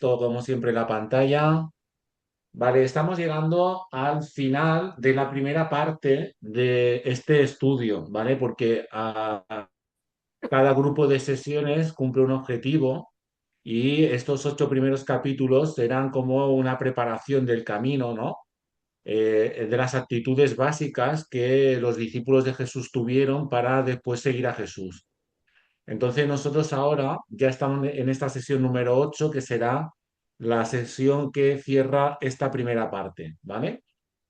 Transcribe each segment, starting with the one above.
todo como siempre en la pantalla. Vale, estamos llegando al final de la primera parte de este estudio, ¿vale? Porque cada grupo de sesiones cumple un objetivo y estos 8 primeros capítulos serán como una preparación del camino, ¿no? De las actitudes básicas que los discípulos de Jesús tuvieron para después seguir a Jesús. Entonces nosotros ahora ya estamos en esta sesión número 8, que será la sesión que cierra esta primera parte, ¿vale?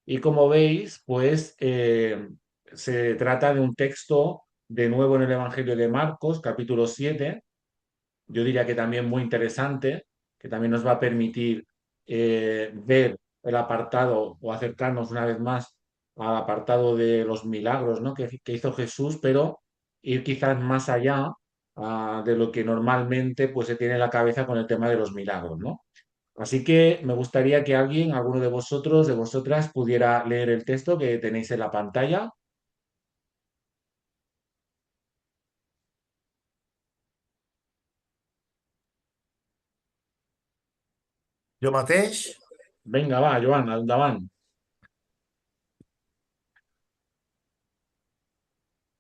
Y como veis, pues se trata de un texto de nuevo en el Evangelio de Marcos, capítulo 7. Yo diría que también muy interesante, que también nos va a permitir ver el apartado o acercarnos una vez más al apartado de los milagros, ¿no? que hizo Jesús, pero ir quizás más allá de lo que normalmente pues, se tiene en la cabeza con el tema de los milagros, ¿no? Así que me gustaría que alguien, alguno de vosotros, de vosotras, pudiera leer el texto que tenéis en la pantalla. Jo mateix. Venga, va, Joan, endavant.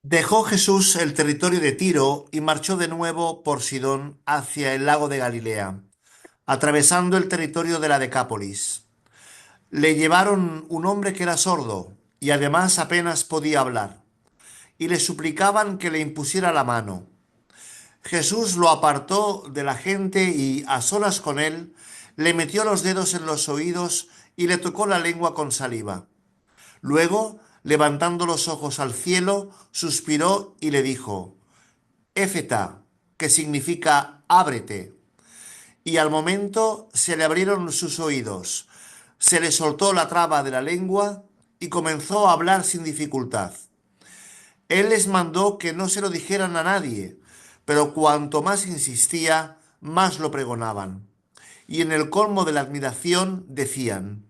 Dejó Jesús el territorio de Tiro y marchó de nuevo por Sidón hacia el lago de Galilea, atravesando el territorio de la Decápolis. Le llevaron un hombre que era sordo y además apenas podía hablar, y le suplicaban que le impusiera la mano. Jesús lo apartó de la gente y, a solas con él, le metió los dedos en los oídos y le tocó la lengua con saliva. Luego, levantando los ojos al cielo, suspiró y le dijo: Éfeta, que significa ábrete. Y al momento se le abrieron sus oídos, se le soltó la traba de la lengua y comenzó a hablar sin dificultad. Él les mandó que no se lo dijeran a nadie, pero cuanto más insistía, más lo pregonaban. Y en el colmo de la admiración decían: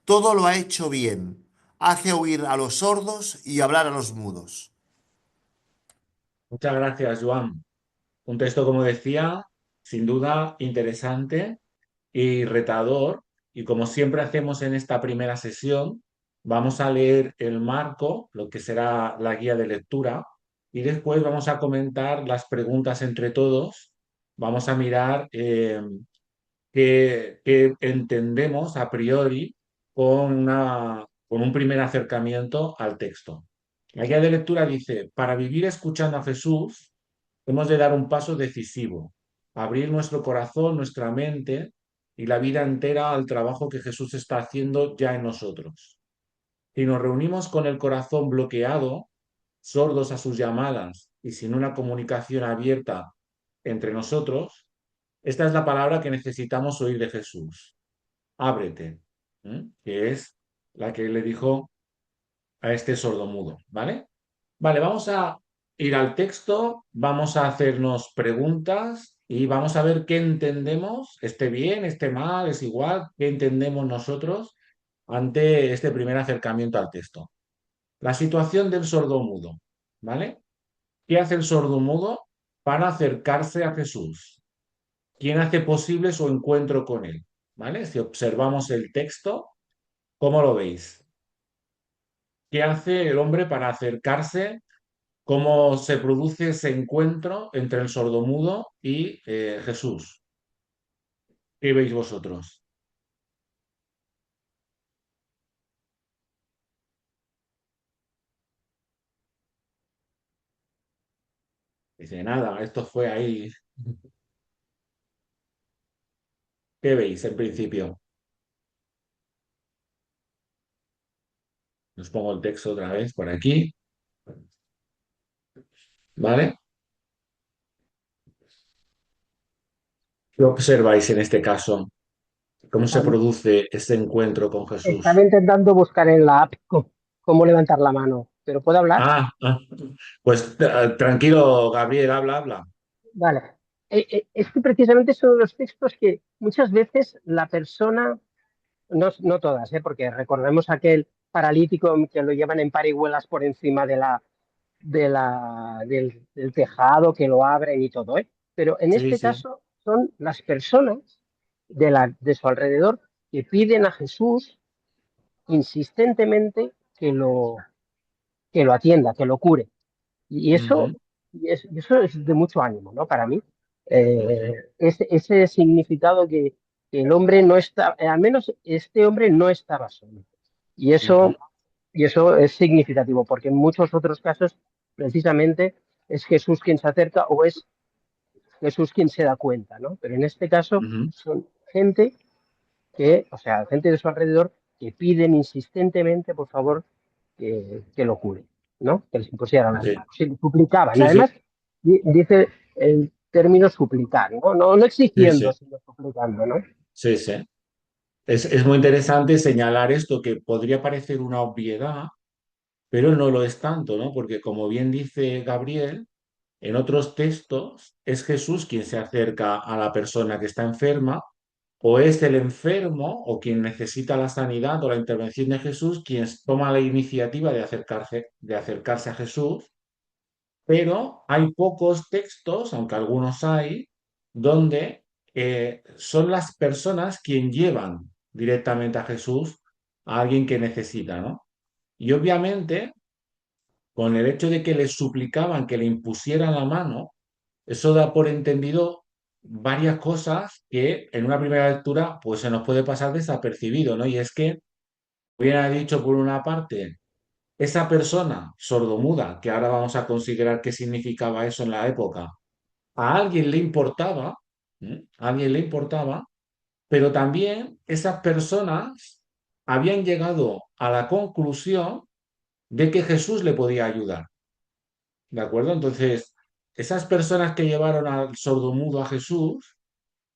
todo lo ha hecho bien, hace oír a los sordos y hablar a los mudos. Muchas gracias, Joan. Un texto, como decía, sin duda interesante y retador. Y como siempre hacemos en esta primera sesión, vamos a leer el marco, lo que será la guía de lectura, y después vamos a comentar las preguntas entre todos. Vamos a mirar qué entendemos a priori con un primer acercamiento al texto. La guía de lectura dice: para vivir escuchando a Jesús, hemos de dar un paso decisivo, abrir nuestro corazón, nuestra mente y la vida entera al trabajo que Jesús está haciendo ya en nosotros. Si nos reunimos con el corazón bloqueado, sordos a sus llamadas y sin una comunicación abierta entre nosotros, esta es la palabra que necesitamos oír de Jesús: ábrete, que es la que le dijo a este sordomudo, ¿vale? Vale, vamos a ir al texto, vamos a hacernos preguntas y vamos a ver qué entendemos, esté bien, esté mal, es igual, qué entendemos nosotros ante este primer acercamiento al texto. La situación del sordomudo, ¿vale? ¿Qué hace el sordomudo para acercarse a Jesús? ¿Quién hace posible su encuentro con él? ¿Vale? Si observamos el texto, ¿cómo lo veis? ¿Qué hace el hombre para acercarse? ¿Cómo se produce ese encuentro entre el sordomudo y Jesús? ¿Qué veis vosotros? Dice, nada, esto fue ahí. ¿Qué veis en principio? Os pongo el texto otra vez por aquí, ¿vale? ¿Qué observáis en este caso? ¿Cómo se Am- produce este encuentro con Estaba Jesús? intentando buscar en la app cómo levantar la mano, pero ¿puedo hablar? Pues tranquilo, Gabriel, habla, habla. Vale. Es que precisamente son los textos que muchas veces la persona, no todas, porque recordemos aquel paralítico que lo llevan en parihuelas por encima del tejado, que lo abren y todo, ¿eh? Pero en Sí, este sí. caso son las personas de su alrededor que piden a Jesús insistentemente que lo atienda, que lo cure. Y eso, Ujú, y eso es de mucho ánimo, ¿no? Para mí. ujú, Ese significado que el hombre no está, al menos este hombre no estaba solo. Y ujú, eso, y eso es significativo, porque en muchos otros casos, precisamente, es Jesús quien se acerca o es Jesús quien se da cuenta, ¿no? Pero en este caso ujú. son gente o sea, gente de su alrededor que piden insistentemente, por favor, que lo cure, ¿no? Que les impusieran las Sí, manos. Sí, suplicaban. sí, sí, Además, dice el término suplicar, ¿no? No sí, exigiendo, sí, sino suplicando, ¿no? sí, sí. Es muy interesante señalar esto que podría parecer una obviedad, pero no lo es tanto, ¿no? Porque como bien dice Gabriel, en otros textos es Jesús quien se acerca a la persona que está enferma, o es el enfermo o quien necesita la sanidad o la intervención de Jesús quien toma la iniciativa de acercarse a Jesús, pero hay pocos textos, aunque algunos hay, donde son las personas quien llevan directamente a Jesús a alguien que necesita, ¿no? Y obviamente, con el hecho de que le suplicaban que le impusieran la mano, eso da por entendido varias cosas que en una primera lectura pues se nos puede pasar desapercibido, ¿no? Y es que, bien ha dicho por una parte, esa persona sordomuda, que ahora vamos a considerar qué significaba eso en la época, a alguien le importaba, ¿m? A alguien le importaba, pero también esas personas habían llegado a la conclusión de que Jesús le podía ayudar, ¿de acuerdo? Entonces, esas personas que llevaron al sordomudo a Jesús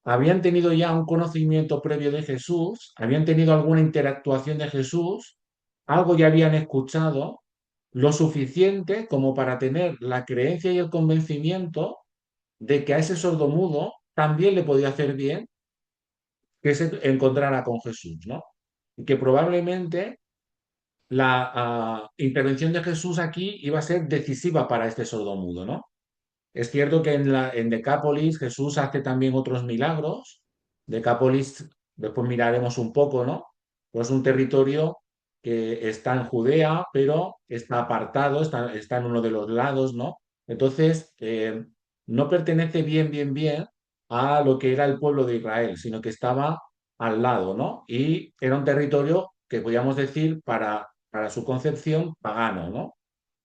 habían tenido ya un conocimiento previo de Jesús, habían tenido alguna interactuación de Jesús, algo ya habían escuchado, lo suficiente como para tener la creencia y el convencimiento de que a ese sordomudo también le podía hacer bien que se encontrara con Jesús, ¿no? Y que probablemente la intervención de Jesús aquí iba a ser decisiva para este sordomudo, ¿no? Es cierto que en Decápolis Jesús hace también otros milagros. Decápolis, después miraremos un poco, ¿no? Pues un territorio que está en Judea, pero está apartado, está en uno de los lados, ¿no? Entonces, no pertenece bien a lo que era el pueblo de Israel, sino que estaba al lado, ¿no? Y era un territorio que podríamos decir para su concepción pagano, ¿no?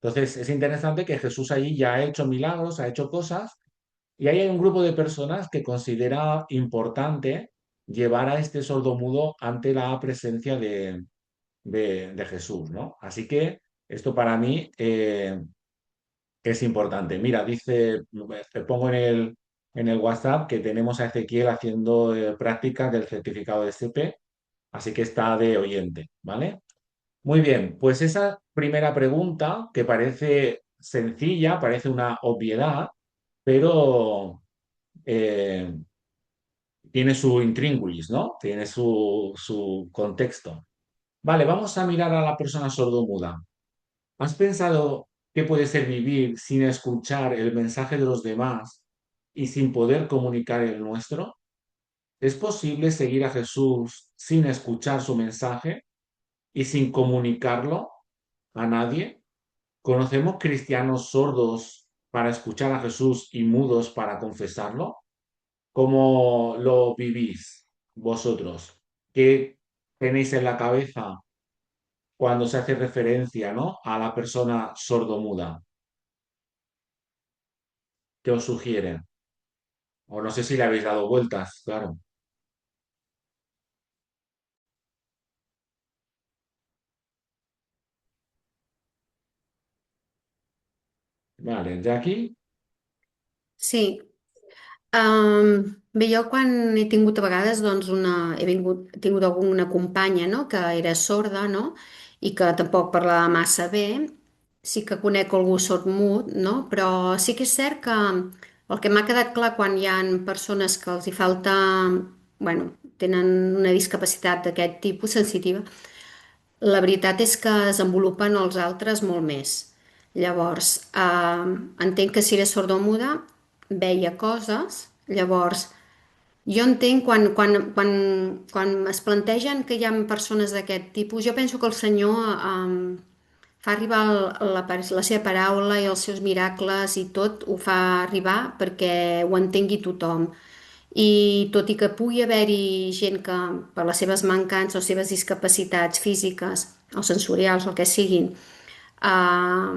Entonces, es interesante que Jesús allí ya ha hecho milagros, ha hecho cosas, y ahí hay un grupo de personas que considera importante llevar a este sordomudo ante la presencia de Jesús, ¿no? Así que esto para mí es importante. Mira, dice, te pongo en el WhatsApp que tenemos a Ezequiel haciendo prácticas del certificado de SP, así que está de oyente, ¿vale? Muy bien, pues esa primera pregunta, que parece sencilla, parece una obviedad, pero eh, tiene su intríngulis, ¿no? Tiene su contexto. Vale, vamos a mirar a la persona sordomuda. ¿Has pensado qué puede ser vivir sin escuchar el mensaje de los demás y sin poder comunicar el nuestro? ¿Es posible seguir a Jesús sin escuchar su mensaje y sin comunicarlo a nadie? ¿Conocemos cristianos sordos para escuchar a Jesús y mudos para confesarlo? ¿Cómo lo vivís vosotros? ¿Qué tenéis en la cabeza cuando se hace referencia, ¿no? a la persona sordomuda? ¿Qué os sugieren? O no sé si le habéis dado vueltas, claro. Vale, Jackie. Sí. Bé, jo quan he tingut a vegades, doncs, he tingut alguna companya, no?, que era sorda, no?, i que tampoc parlava massa bé. Sí que conec algú sordmut, no?, però sí que és cert que el que m'ha quedat clar quan hi han persones que els hi falta, bueno, tenen una discapacitat d'aquest tipus sensitiva, la veritat és que desenvolupen els altres molt més. Llavors, entenc que si era sordomuda, veia coses, llavors Jo entenc quan es plantegen que hi ha persones d'aquest tipus, jo penso que el Senyor fa arribar la seva paraula i els seus miracles i tot ho fa arribar perquè ho entengui tothom. I tot i que pugui haver-hi gent que per les seves mancances o seves discapacitats físiques o sensorials o el que siguin, eh,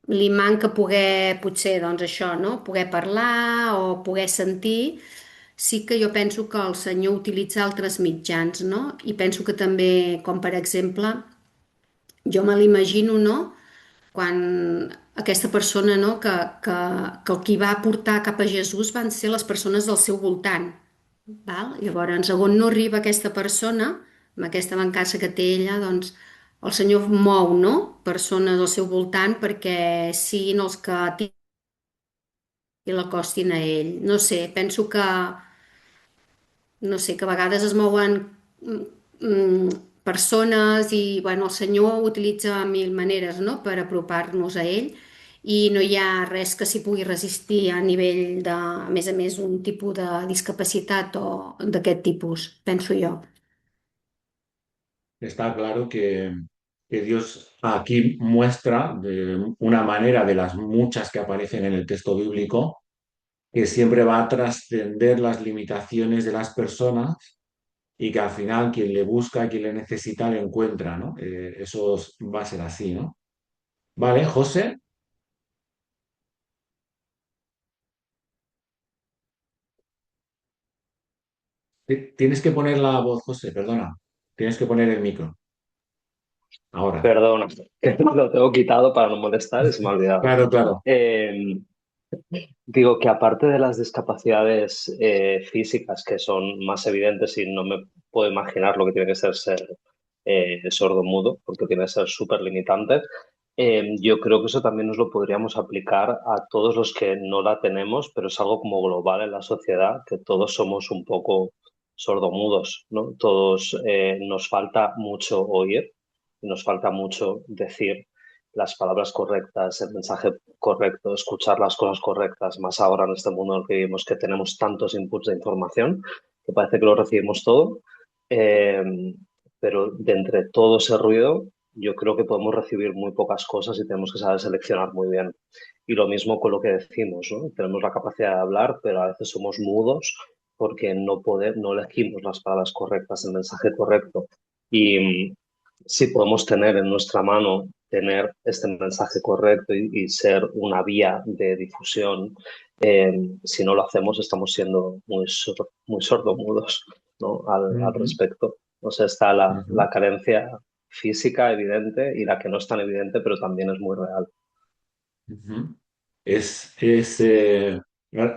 li manca poder, potser, doncs això, no? Poder parlar o poder sentir, sí que jo penso que el senyor utilitza altres mitjans, no? I penso que també, com per exemple, jo me l'imagino, no? Quan aquesta persona, no? Que el qui va portar cap a Jesús van ser les persones del seu voltant, val? Llavors, on no arriba aquesta persona, amb aquesta mancança que té ella, doncs el Senyor mou, no? Persones al seu voltant perquè siguin els que i l'acostin a ell. No sé, penso que, no sé, que a vegades es mouen mm, persones i, bueno, el Senyor utilitza mil maneres, no?, per apropar-nos a ell i no hi ha res que s'hi pugui resistir a nivell de, a més, un tipus de discapacitat o d'aquest tipus, penso jo. Está claro que Dios aquí muestra de una manera de las muchas que aparecen en el texto bíblico, que siempre va a trascender las limitaciones de las personas y que al final quien le busca, quien le necesita, le encuentra, ¿no? Va a ser así, ¿no? Vale, José, tienes que poner la voz, José, perdona. Tienes que poner el micro. Ahora. Perdona, que lo tengo quitado para no molestar y se me ha olvidado. Claro, claro. Digo que aparte de las discapacidades físicas que son más evidentes y no me puedo imaginar lo que tiene que ser sordo-mudo, porque tiene que ser súper limitante, yo creo que eso también nos lo podríamos aplicar a todos los que no la tenemos, pero es algo como global en la sociedad, que todos somos un poco sordomudos, ¿no? Todos nos falta mucho oír, nos falta mucho decir las palabras correctas, el mensaje correcto, escuchar las cosas correctas, más ahora en este mundo en el que vivimos que tenemos tantos inputs de información que parece que lo recibimos todo, eh, pero de entre todo ese ruido yo creo que podemos recibir muy pocas cosas y tenemos que saber seleccionar muy bien. Y lo mismo con lo que decimos, ¿no? Tenemos la capacidad de hablar, pero a veces somos mudos porque no elegimos las palabras correctas, el mensaje correcto. Y si podemos tener en nuestra mano, tener este mensaje correcto y ser una vía de difusión, si no lo hacemos estamos siendo muy sordomudos, ¿no? Al Ujú, respecto. O sea, está la ujú, carencia física evidente y la que no es tan evidente, pero también es muy real. ujú. Te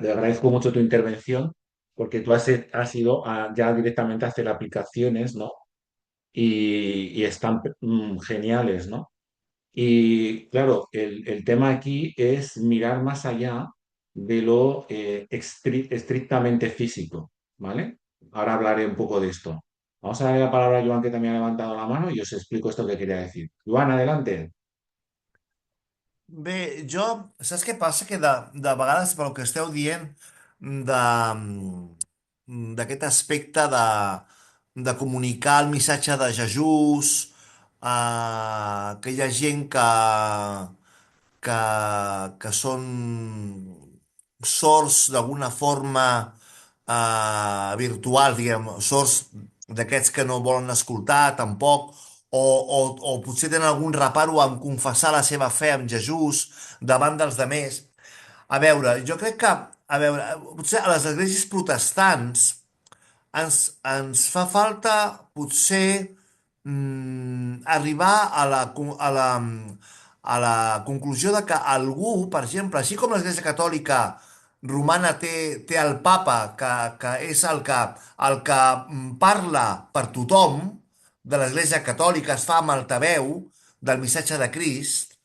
agradezco mucho tu intervención porque tú has ido ya directamente a hacer aplicaciones, ¿no? Y están geniales, ¿no? Y claro, el tema aquí es mirar más allá de lo estrictamente físico, ¿vale? Ahora hablaré un poco de esto. Vamos a darle la palabra a Joan, que también ha levantado la mano, y os explico esto que quería decir. Joan, adelante. Bé, jo, saps què passa? Que de vegades, pel que esteu dient, de, d'aquest aspecte de comunicar el missatge de Jesús, que hi ha gent que són sords d'alguna forma virtual, diguem, sords d'aquests que no volen escoltar tampoc, o potser tenen algun reparo en confessar la seva fe amb Jesús davant dels demés. A veure, jo crec que, a veure, potser a les esglésies protestants ens fa falta potser arribar a la conclusió de que algú, per exemple, així com l'Església Catòlica Romana té el Papa, que és el que parla per tothom de l'Església Catòlica, es fa amb altaveu del missatge de Crist.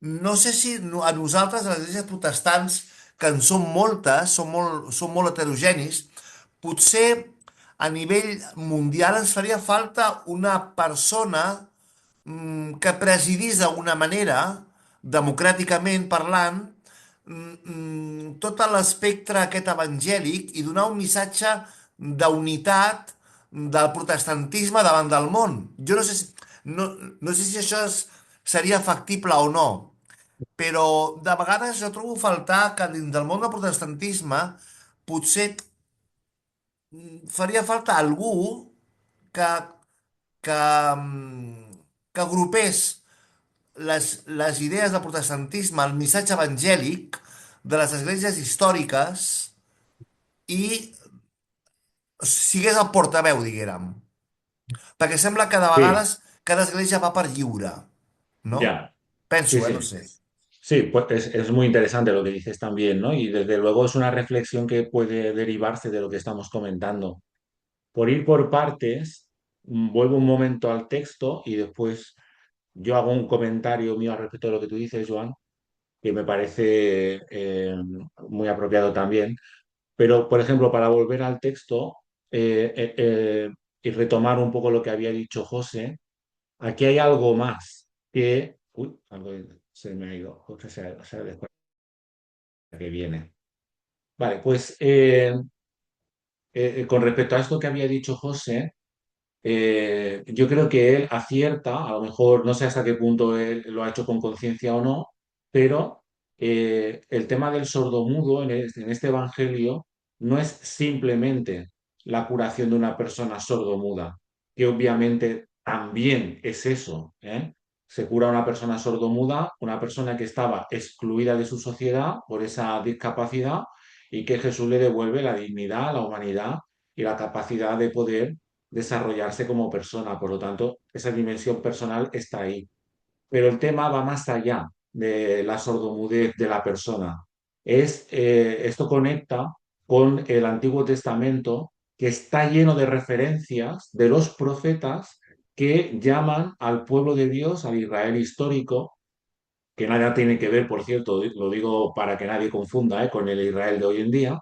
No sé si a nosaltres, a les esglésies protestants, que en som moltes, som molt heterogenis, potser a nivell mundial ens faria falta una persona que presidís d'alguna manera, democràticament parlant, tot l'espectre aquest evangèlic i donar un missatge d'unitat del protestantisme davant del món. Jo no sé si això seria factible o no, però de vegades jo trobo a faltar que dins del món del protestantisme potser faria falta algú que, que, que agrupés les idees del protestantisme, el missatge evangèlic de les esglésies històriques i sigués el portaveu, diguérem. Perquè sembla que de Sí, vegades cada església va per lliure, no? ya, sí, Penso, no sí. sé. Sí, pues es muy interesante lo que dices también, ¿no? Y desde luego es una reflexión que puede derivarse de lo que estamos comentando. Por ir por partes, vuelvo un momento al texto y después yo hago un comentario mío al respecto de lo que tú dices, Joan, que me parece muy apropiado también. Pero, por ejemplo, para volver al texto y retomar un poco lo que había dicho José, aquí hay algo más que... Uy, algo se me ha ido. José se ha desconectado, que viene. Vale, pues con respecto a esto que había dicho José, yo creo que él acierta, a lo mejor no sé hasta qué punto él lo ha hecho con conciencia o no, pero el tema del sordomudo en este evangelio no es simplemente la curación de una persona sordomuda, que obviamente también es eso, ¿eh? Se cura a una persona sordomuda, una persona que estaba excluida de su sociedad por esa discapacidad y que Jesús le devuelve la dignidad, la humanidad y la capacidad de poder desarrollarse como persona. Por lo tanto, esa dimensión personal está ahí. Pero el tema va más allá de la sordomudez de la persona. Esto conecta con el Antiguo Testamento, que está lleno de referencias de los profetas que llaman al pueblo de Dios, al Israel histórico, que nada tiene que ver, por cierto, lo digo para que nadie confunda, con el Israel de hoy en día,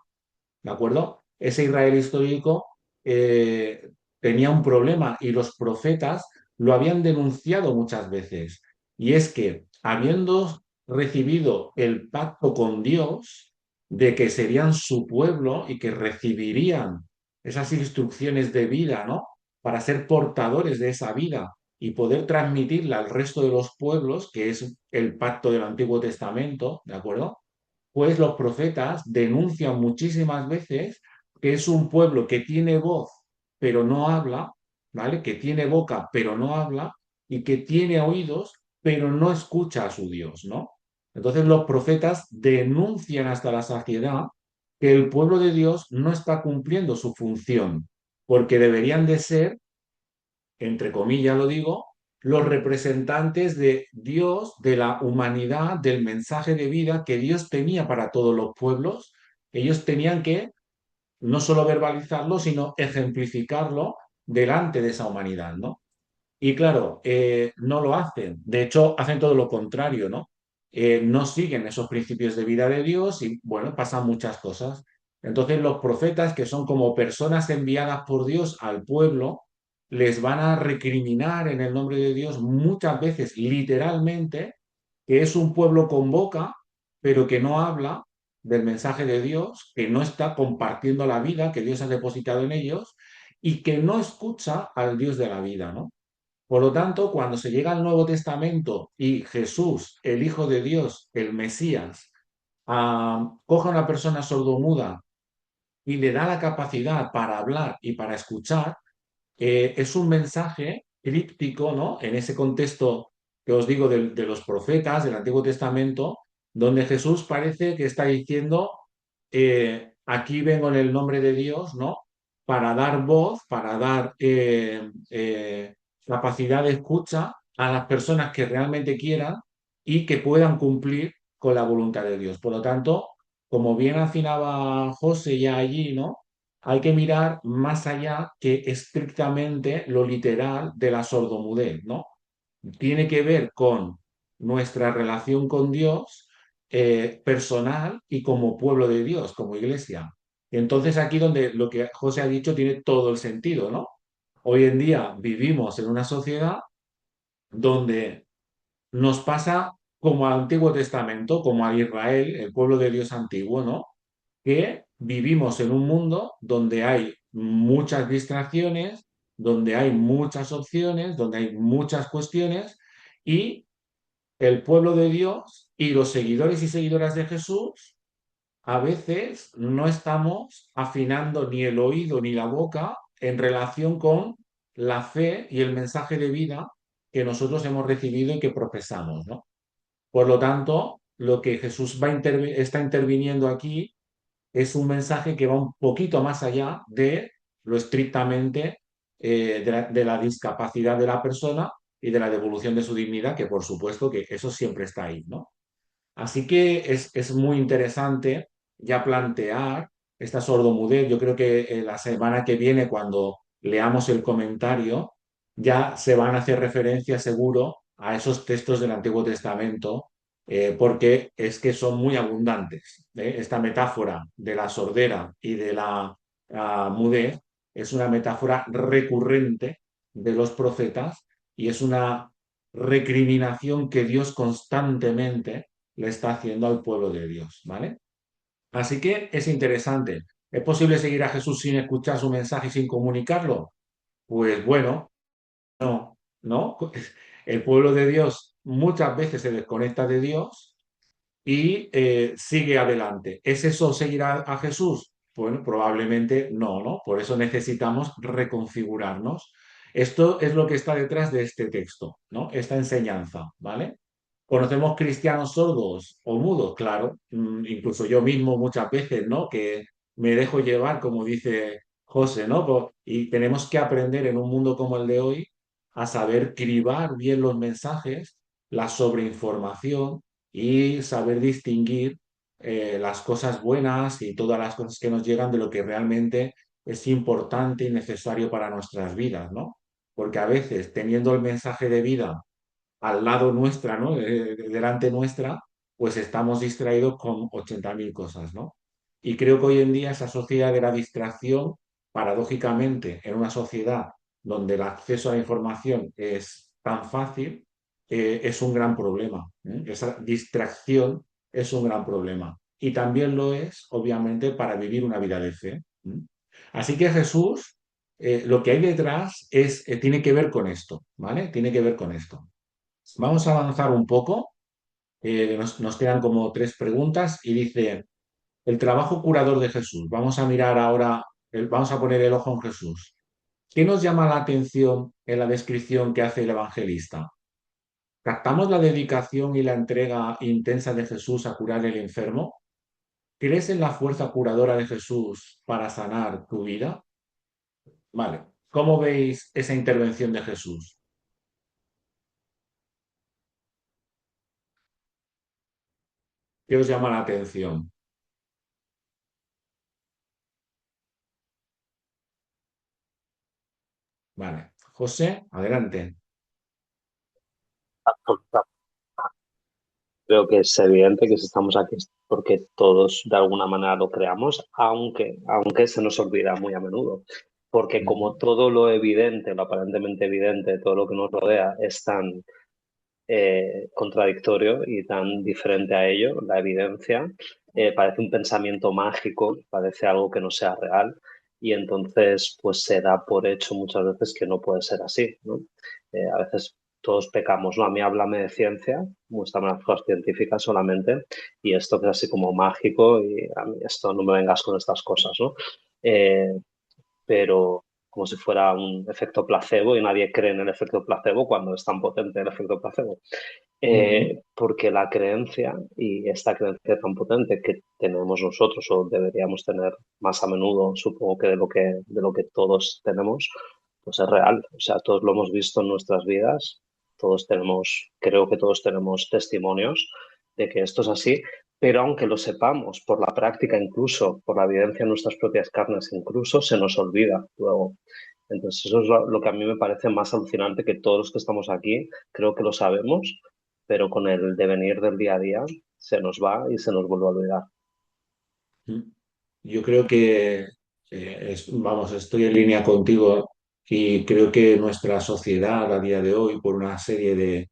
¿de acuerdo? Ese Israel histórico tenía un problema y los profetas lo habían denunciado muchas veces. Y es que, habiendo recibido el pacto con Dios de que serían su pueblo y que recibirían esas instrucciones de vida, ¿no? Para ser portadores de esa vida y poder transmitirla al resto de los pueblos, que es el pacto del Antiguo Testamento, ¿de acuerdo? Pues los profetas denuncian muchísimas veces que es un pueblo que tiene voz pero no habla, ¿vale? Que tiene boca pero no habla y que tiene oídos pero no escucha a su Dios, ¿no? Entonces los profetas denuncian hasta la saciedad que el pueblo de Dios no está cumpliendo su función, porque deberían de ser, entre comillas lo digo, los representantes de Dios, de la humanidad, del mensaje de vida que Dios tenía para todos los pueblos. Ellos tenían que no solo verbalizarlo, sino ejemplificarlo delante de esa humanidad, ¿no? Y claro, no lo hacen. De hecho, hacen todo lo contrario, ¿no? No siguen esos principios de vida de Dios y, bueno, pasan muchas cosas. Entonces, los profetas, que son como personas enviadas por Dios al pueblo, les van a recriminar en el nombre de Dios muchas veces, literalmente, que es un pueblo con boca, pero que no habla del mensaje de Dios, que no está compartiendo la vida que Dios ha depositado en ellos y que no escucha al Dios de la vida, ¿no? Por lo tanto, cuando se llega al Nuevo Testamento y Jesús, el Hijo de Dios, el Mesías, coge a una persona sordomuda y le da la capacidad para hablar y para escuchar, es un mensaje críptico, ¿no? En ese contexto que os digo de los profetas del Antiguo Testamento, donde Jesús parece que está diciendo, aquí vengo en el nombre de Dios, ¿no? Para dar voz, para dar capacidad de escucha a las personas que realmente quieran y que puedan cumplir con la voluntad de Dios. Por lo tanto, como bien afinaba José ya allí, ¿no? Hay que mirar más allá que estrictamente lo literal de la sordomudez, ¿no? Tiene que ver con nuestra relación con Dios personal y como pueblo de Dios, como iglesia. Y entonces aquí donde lo que José ha dicho tiene todo el sentido, ¿no? Hoy en día vivimos en una sociedad donde nos pasa como al Antiguo Testamento, como a Israel, el pueblo de Dios antiguo, ¿no? Que vivimos en un mundo donde hay muchas distracciones, donde hay muchas opciones, donde hay muchas cuestiones y el pueblo de Dios y los seguidores y seguidoras de Jesús a veces no estamos afinando ni el oído ni la boca en relación con la fe y el mensaje de vida que nosotros hemos recibido y que profesamos, ¿no? Por lo tanto, lo que Jesús está interviniendo aquí es un mensaje que va un poquito más allá de lo estrictamente de la discapacidad de la persona y de la devolución de su dignidad, que por supuesto que eso siempre está ahí, ¿no? Así que es muy interesante ya plantear esta sordomudez. Yo creo que la semana que viene, cuando leamos el comentario, ya se van a hacer referencias seguro a esos textos del Antiguo Testamento, porque es que son muy abundantes. Esta metáfora de la sordera y de la mudez es una metáfora recurrente de los profetas y es una recriminación que Dios constantemente le está haciendo al pueblo de Dios, ¿vale? Así que es interesante. ¿Es posible seguir a Jesús sin escuchar su mensaje y sin comunicarlo? Pues bueno, ¿no? El pueblo de Dios muchas veces se desconecta de Dios y sigue adelante. ¿Es eso seguir a Jesús? Bueno, probablemente no, ¿no? Por eso necesitamos reconfigurarnos. Esto es lo que está detrás de este texto, ¿no? Esta enseñanza, ¿vale? ¿Conocemos cristianos sordos o mudos? Claro, incluso yo mismo muchas veces, ¿no? Que me dejo llevar, como dice José, ¿no? Y tenemos que aprender en un mundo como el de hoy a saber cribar bien los mensajes, la sobreinformación y saber distinguir las cosas buenas y todas las cosas que nos llegan de lo que realmente es importante y necesario para nuestras vidas, ¿no? Porque a veces teniendo el mensaje de vida al lado nuestra, ¿no? Delante nuestra, pues estamos distraídos con 80.000 cosas, ¿no? Y creo que hoy en día esa sociedad de la distracción, paradójicamente, en una sociedad donde el acceso a la información es tan fácil, es un gran problema. Esa distracción es un gran problema. Y también lo es, obviamente, para vivir una vida de fe. ¿Mm? Así que Jesús, lo que hay detrás tiene que ver con esto, ¿vale? Tiene que ver con esto. Vamos a avanzar un poco. Nos quedan como tres preguntas y dice, el trabajo curador de Jesús. Vamos a mirar ahora, vamos a poner el ojo en Jesús. ¿Qué nos llama la atención en la descripción que hace el evangelista? ¿Captamos la dedicación y la entrega intensa de Jesús a curar el enfermo? ¿Crees en la fuerza curadora de Jesús para sanar tu vida? Vale. ¿Cómo veis esa intervención de Jesús? ¿Qué os llama la atención? Vale. José, adelante. Creo que es evidente que si estamos aquí es porque todos de alguna manera lo creamos, aunque se nos olvida muy a menudo. Porque como todo lo evidente, lo aparentemente evidente, todo lo que nos rodea es tan contradictorio y tan diferente a ello, la evidencia, parece un pensamiento mágico, parece algo que no sea real y entonces pues se da por hecho muchas veces que no puede ser así, ¿no? A veces todos pecamos, ¿no? A mí háblame de ciencia, muéstrame las cosas científicas solamente y esto que es así como mágico y a mí esto no me vengas con estas cosas, ¿no? Eh, pero como si fuera un efecto placebo y nadie cree en el efecto placebo cuando es tan potente el efecto placebo. Ujú. Porque la creencia y esta creencia tan potente que tenemos nosotros o deberíamos tener más a menudo, supongo que de lo que todos tenemos, pues es real. O sea, todos lo hemos visto en nuestras vidas, todos tenemos, creo que todos tenemos testimonios de que esto es así, pero aunque lo sepamos por la práctica, incluso por la evidencia en nuestras propias carnes, incluso se nos olvida luego. Entonces, eso es lo que a mí me parece más alucinante, que todos los que estamos aquí creo que lo sabemos, pero con el devenir del día a día se nos va y se nos vuelve a olvidar. Yo creo que, vamos, estoy en línea contigo y creo que nuestra sociedad a día de hoy, por una serie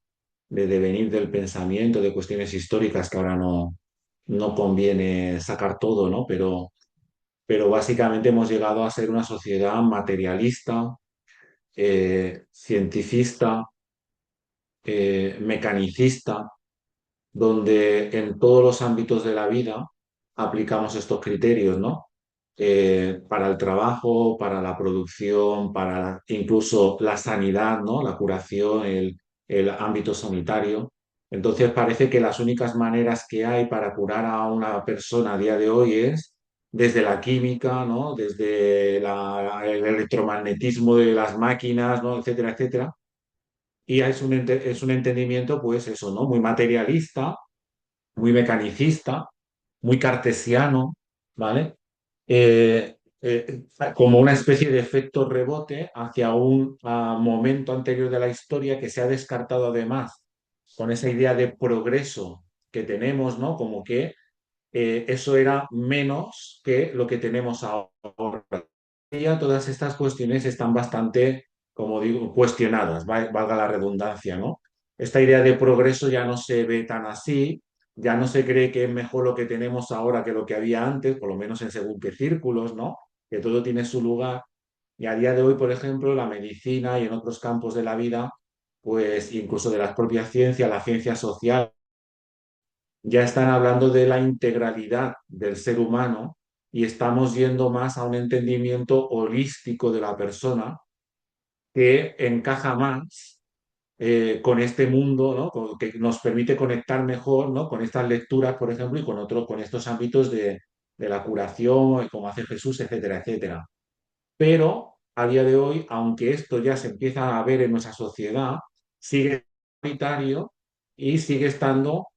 de devenir del pensamiento, de cuestiones históricas que ahora no conviene sacar todo, ¿no? Pero básicamente hemos llegado a ser una sociedad materialista, cientifista, mecanicista, donde en todos los ámbitos de la vida aplicamos estos criterios, ¿no? Para el trabajo, para la producción, incluso la sanidad, ¿no? La curación, el ámbito sanitario. Entonces parece que las únicas maneras que hay para curar a una persona a día de hoy es desde la química, ¿no? Desde el electromagnetismo de las máquinas, ¿no? Etcétera, etcétera. Y es un entendimiento, pues eso, ¿no? Muy materialista, muy mecanicista, muy cartesiano, ¿vale? Como una especie de efecto rebote hacia un momento anterior de la historia que se ha descartado además con esa idea de progreso que tenemos, ¿no? Como que eso era menos que lo que tenemos ahora. Y ya todas estas cuestiones están bastante, como digo, cuestionadas, valga la redundancia, ¿no? Esta idea de progreso ya no se ve tan así, ya no se cree que es mejor lo que tenemos ahora que lo que había antes, por lo menos en según qué círculos, ¿no? Que todo tiene su lugar. Y a día de hoy, por ejemplo, la medicina y en otros campos de la vida, pues incluso de las propias ciencias, la ciencia social, ya están hablando de la integralidad del ser humano y estamos yendo más a un entendimiento holístico de la persona que encaja más con este mundo, ¿no? Que nos permite conectar mejor, ¿no? Con estas lecturas, por ejemplo, y con estos ámbitos de la curación, y como hace Jesús, etcétera, etcétera. Pero a día de hoy, aunque esto ya se empieza a ver en nuestra sociedad, sigue prioritario y sigue estando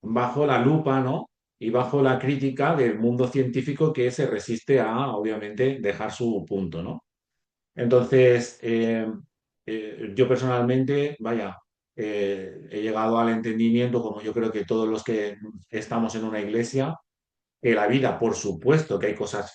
bajo la lupa, ¿no? Y bajo la crítica del mundo científico que se resiste a, obviamente, dejar su punto, ¿no? Entonces, yo personalmente, vaya, he llegado al entendimiento, como yo creo que todos los que estamos en una iglesia, que la vida, por supuesto, que hay cosas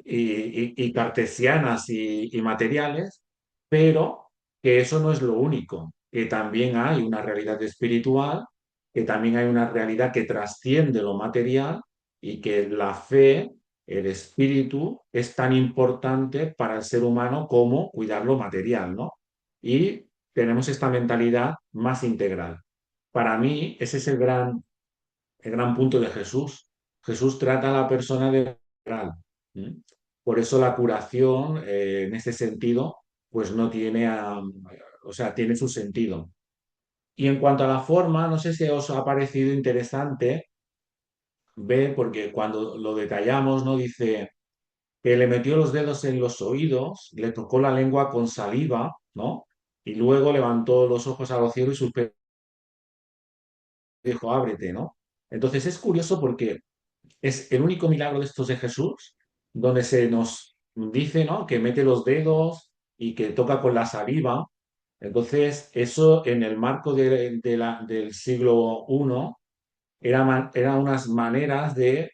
y cartesianas y materiales, pero que eso no es lo único, que también hay una realidad espiritual, que también hay una realidad que trasciende lo material y que la fe, el espíritu, es tan importante para el ser humano como cuidar lo material, ¿no? Y tenemos esta mentalidad más integral. Para mí, ese es el gran punto de Jesús. Jesús trata a la persona de integral. ¿Mm? Por eso la curación, en este sentido, pues no tiene, o sea, tiene su sentido. Y en cuanto a la forma, no sé si os ha parecido interesante ver, porque cuando lo detallamos, ¿no? Dice que le metió los dedos en los oídos, le tocó la lengua con saliva, ¿no? Y luego levantó los ojos a los cielos y dijo, ábrete, ¿no? Entonces es curioso porque es el único milagro de estos de Jesús donde se nos dice, ¿no? Que mete los dedos y que toca con la saliva. Entonces, eso en el marco del siglo I eran unas maneras de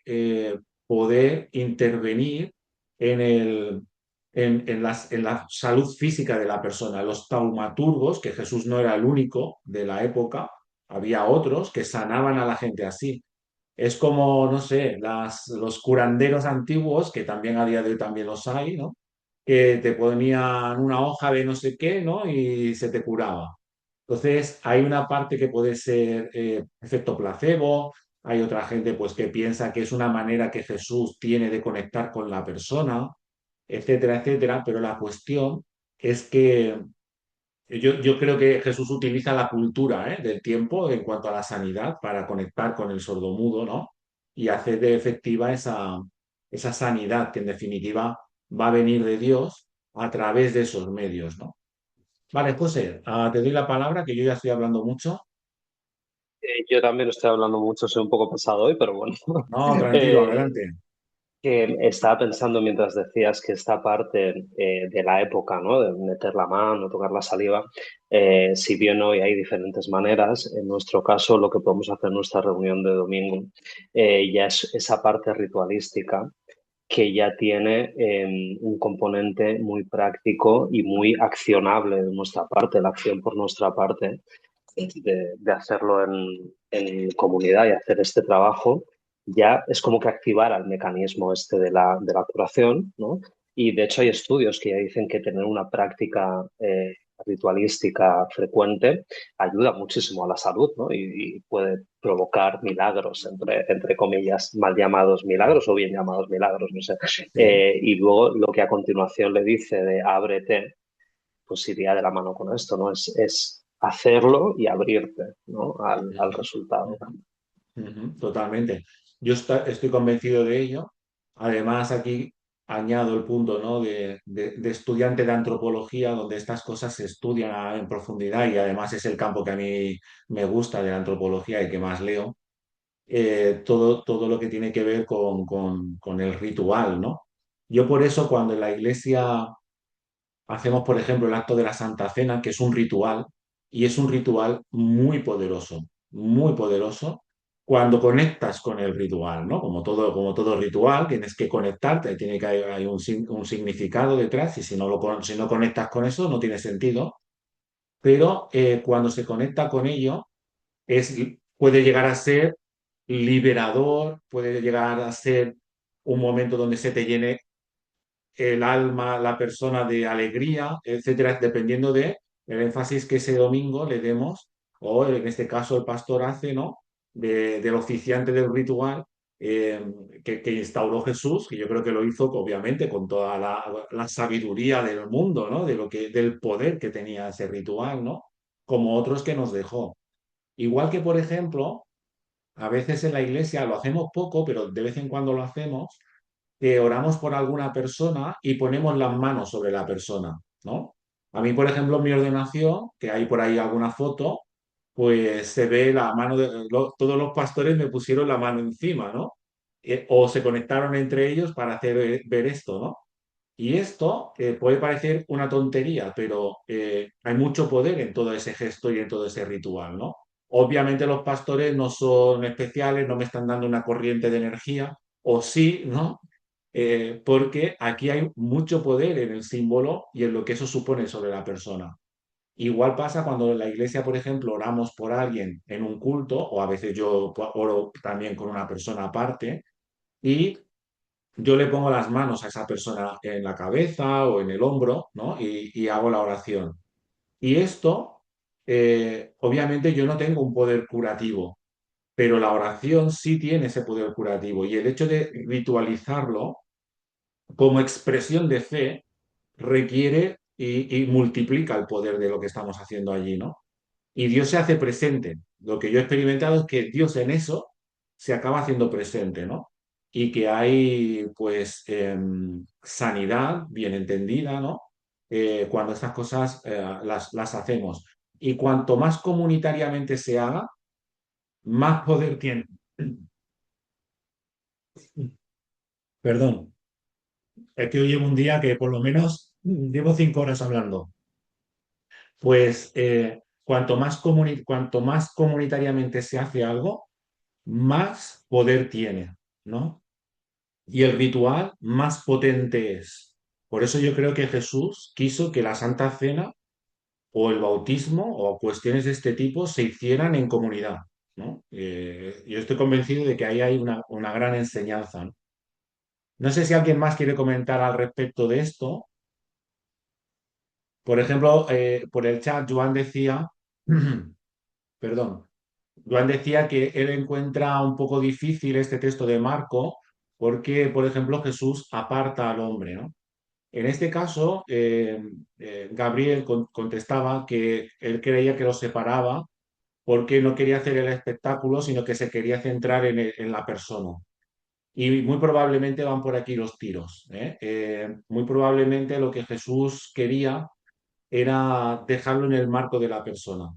poder intervenir en la salud física de la persona. Los taumaturgos, que Jesús no era el único de la época, había otros que sanaban a la gente así. Es como, no sé, los curanderos antiguos, que también a día de hoy también los hay, ¿no? Que te ponían una hoja de no sé qué, ¿no? Y se te curaba. Entonces, hay una parte que puede ser efecto placebo, hay otra gente pues que piensa que es una manera que Jesús tiene de conectar con la persona, etcétera, etcétera, pero la cuestión es que yo creo que Jesús utiliza la cultura, del tiempo en cuanto a la sanidad para conectar con el sordomudo, ¿no? Y hacer de efectiva esa sanidad que en definitiva va a venir de Dios a través de esos medios, ¿no? Vale, José, te doy la palabra, que yo ya estoy hablando mucho. Yo también estoy hablando mucho, soy un poco pesado hoy, pero bueno. No, tranquilo, Eh, adelante. que estaba pensando mientras decías que esta parte de la época, ¿no? De meter la mano, tocar la saliva, si bien hoy hay diferentes maneras, en nuestro caso lo que podemos hacer en nuestra reunión de domingo ya es esa parte ritualística que ya tiene un componente muy práctico y muy accionable de nuestra parte, la acción por nuestra parte, de hacerlo en comunidad y hacer este trabajo, ya es como que activara el mecanismo este de la curación, ¿no? Y de hecho hay estudios que ya dicen que tener una práctica ritualística frecuente ayuda muchísimo a la salud, ¿no? Y puede provocar milagros, entre comillas, mal llamados milagros o bien llamados milagros, no sé. Sí. Y luego lo que a continuación le dice de ábrete, pues iría de la mano con esto, ¿no? Es hacerlo y abrirte, ¿no? Al Ujú, resultado. ujú, ujú, totalmente. Yo estoy convencido de ello. Además, aquí añado el punto, ¿no? de estudiante de antropología, donde estas cosas se estudian en profundidad y además es el campo que a mí me gusta de la antropología y que más leo. Todo lo que tiene que ver con el ritual, ¿no? Yo por eso cuando en la iglesia hacemos, por ejemplo, el acto de la Santa Cena, que es un ritual, y es un ritual muy poderoso, cuando conectas con el ritual, ¿no? Como todo ritual, tienes que conectarte, tiene que haber hay un significado detrás, y si no, si no conectas con eso, no tiene sentido. Pero cuando se conecta con ello, puede llegar a ser liberador, puede llegar a ser un momento donde se te llene el alma, la persona de alegría, etcétera, dependiendo de el énfasis que ese domingo le demos, o en este caso el pastor hace, ¿no? Del oficiante del ritual eh, que instauró Jesús, que yo creo que lo hizo obviamente con toda la sabiduría del mundo, ¿no? Del poder que tenía ese ritual, ¿no? Como otros que nos dejó. Igual que, por ejemplo, a veces en la iglesia lo hacemos poco, pero de vez en cuando lo hacemos, que oramos por alguna persona y ponemos las manos sobre la persona, ¿no? A mí, por ejemplo, en mi ordenación, que hay por ahí alguna foto, pues se ve la mano todos los pastores me pusieron la mano encima, ¿no? O se conectaron entre ellos para hacer ver esto, ¿no? Y esto puede parecer una tontería, pero hay mucho poder en todo ese gesto y en todo ese ritual, ¿no? Obviamente los pastores no son especiales, no me están dando una corriente de energía, o sí, ¿no? Porque aquí hay mucho poder en el símbolo y en lo que eso supone sobre la persona. Igual pasa cuando en la iglesia, por ejemplo, oramos por alguien en un culto, o a veces yo oro también con una persona aparte, y yo le pongo las manos a esa persona en la cabeza o en el hombro, ¿no? Y hago la oración. Y esto, obviamente yo no tengo un poder curativo, pero la oración sí tiene ese poder curativo. Y el hecho de ritualizarlo como expresión de fe requiere y multiplica el poder de lo que estamos haciendo allí, ¿no? Y Dios se hace presente. Lo que yo he experimentado es que Dios en eso se acaba haciendo presente, ¿no? Y que hay, pues, sanidad bien entendida, ¿no? Cuando estas cosas las hacemos. Y cuanto más comunitariamente se haga, más poder tiene. Perdón, es que hoy llevo un día que por lo menos llevo 5 horas hablando. Pues cuanto más comunitariamente se hace algo, más poder tiene, ¿no? Y el ritual más potente es. Por eso yo creo que Jesús quiso que la Santa Cena o el bautismo o cuestiones de este tipo se hicieran en comunidad, ¿no? Yo estoy convencido de que ahí hay una gran enseñanza, ¿no? No sé si alguien más quiere comentar al respecto de esto. Por ejemplo, por el chat, Joan decía, perdón, Joan decía que él encuentra un poco difícil este texto de Marco porque, por ejemplo, Jesús aparta al hombre, ¿no? En este caso, Gabriel contestaba que él creía que lo separaba porque no quería hacer el espectáculo, sino que se quería centrar en la persona. Y muy probablemente van por aquí los tiros, ¿eh? Muy probablemente lo que Jesús quería era dejarlo en el marco de la persona.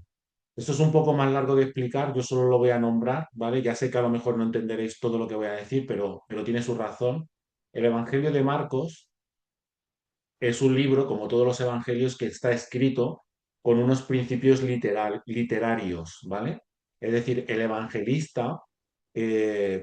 Esto es un poco más largo de explicar, yo solo lo voy a nombrar, ¿vale? Ya sé que a lo mejor no entenderéis todo lo que voy a decir, pero tiene su razón. El Evangelio de Marcos es un libro, como todos los evangelios, que está escrito con unos principios literarios, ¿vale? Es decir, el evangelista,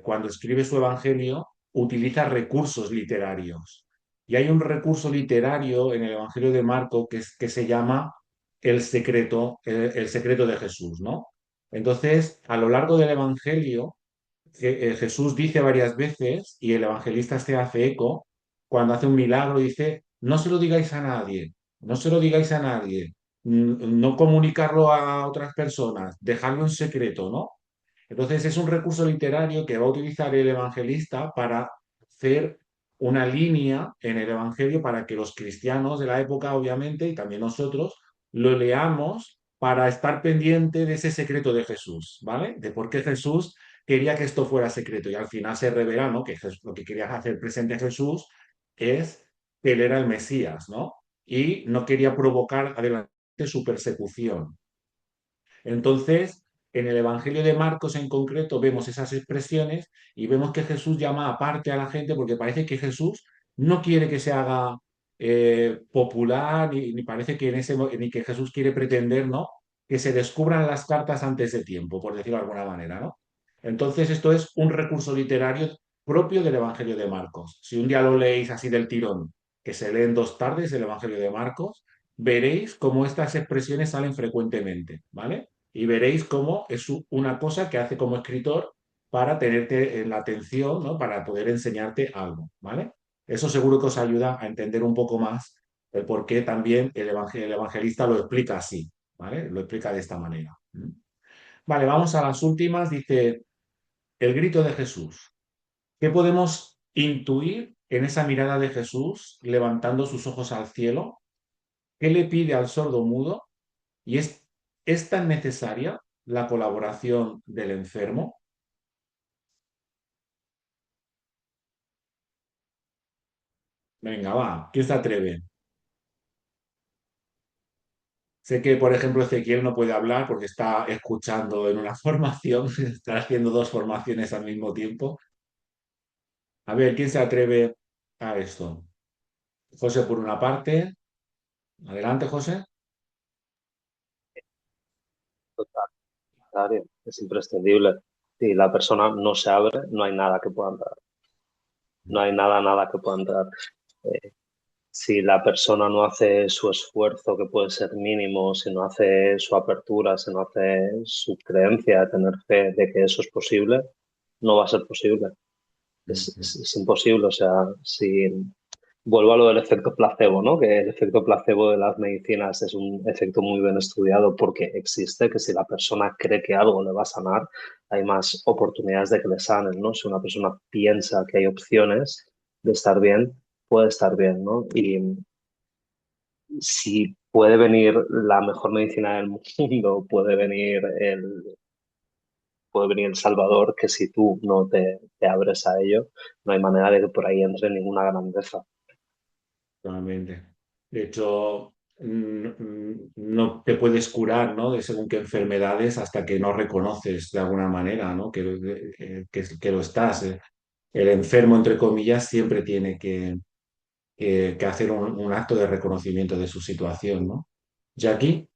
cuando escribe su evangelio, utiliza recursos literarios. Y hay un recurso literario en el Evangelio de Marco que se llama el secreto de Jesús, ¿no? Entonces, a lo largo del Evangelio, Jesús dice varias veces, y el evangelista se hace eco, cuando hace un milagro, dice, no se lo digáis a nadie, no se lo digáis a nadie, no comunicarlo a otras personas, dejadlo en secreto, ¿no? Entonces es un recurso literario que va a utilizar el evangelista para hacer una línea en el evangelio para que los cristianos de la época, obviamente, y también nosotros, lo leamos para estar pendiente de ese secreto de Jesús, ¿vale? De por qué Jesús quería que esto fuera secreto y al final se revela, ¿no? Que lo que quería hacer presente Jesús es que él era el Mesías, ¿no? Y no quería provocar adelante su persecución. Entonces, en el Evangelio de Marcos en concreto vemos esas expresiones y vemos que Jesús llama aparte a la gente porque parece que Jesús no quiere que se haga popular ni parece que ni que Jesús quiere pretender, ¿no? Que se descubran las cartas antes de tiempo, por decirlo de alguna manera, ¿no? Entonces, esto es un recurso literario propio del Evangelio de Marcos. Si un día lo leéis así del tirón, que se lee en 2 tardes el Evangelio de Marcos, veréis cómo estas expresiones salen frecuentemente, ¿vale? Y veréis cómo es una cosa que hace como escritor para tenerte en la atención, ¿no? Para poder enseñarte algo, ¿vale? Eso seguro que os ayuda a entender un poco más el por qué también el evangelista lo explica así, ¿vale? Lo explica de esta manera. Vale, vamos a las últimas. Dice, el grito de Jesús. ¿Qué podemos intuir en esa mirada de Jesús levantando sus ojos al cielo? ¿Qué le pide al sordo mudo? Y es tan necesaria la colaboración del enfermo. Venga, va, ¿quién se atreve? Sé que, por ejemplo, Ezequiel no puede hablar porque está escuchando en una formación, está haciendo 2 formaciones al mismo tiempo. A ver, ¿quién se atreve a esto? José, por una parte. Adelante, José. Total, es imprescindible. Si la persona no se abre, no hay nada que pueda entrar. No hay nada que pueda entrar. Eh, si la persona no hace su esfuerzo, que puede ser mínimo, si no hace su apertura, si no hace su creencia de tener fe de que eso es posible, no va a ser posible. Es imposible. O sea, si vuelvo a lo del efecto placebo, ¿no? Que el efecto placebo de las medicinas es un efecto muy bien estudiado porque existe, que si la persona cree que algo le va a sanar, hay más oportunidades de que le sanen, ¿no? Si una persona piensa que hay opciones de estar bien, puede estar bien, ¿no? Y si puede venir la mejor medicina del mundo, puede venir el Salvador, que si tú no te abres a ello, no hay manera de que por ahí entre ninguna grandeza. Totalmente. De hecho, no te puedes curar, ¿no? De según qué enfermedades hasta que no reconoces de alguna manera, ¿no? Que lo estás. El enfermo, entre comillas, siempre tiene que hacer un acto de reconocimiento de su situación, ¿no? Jackie,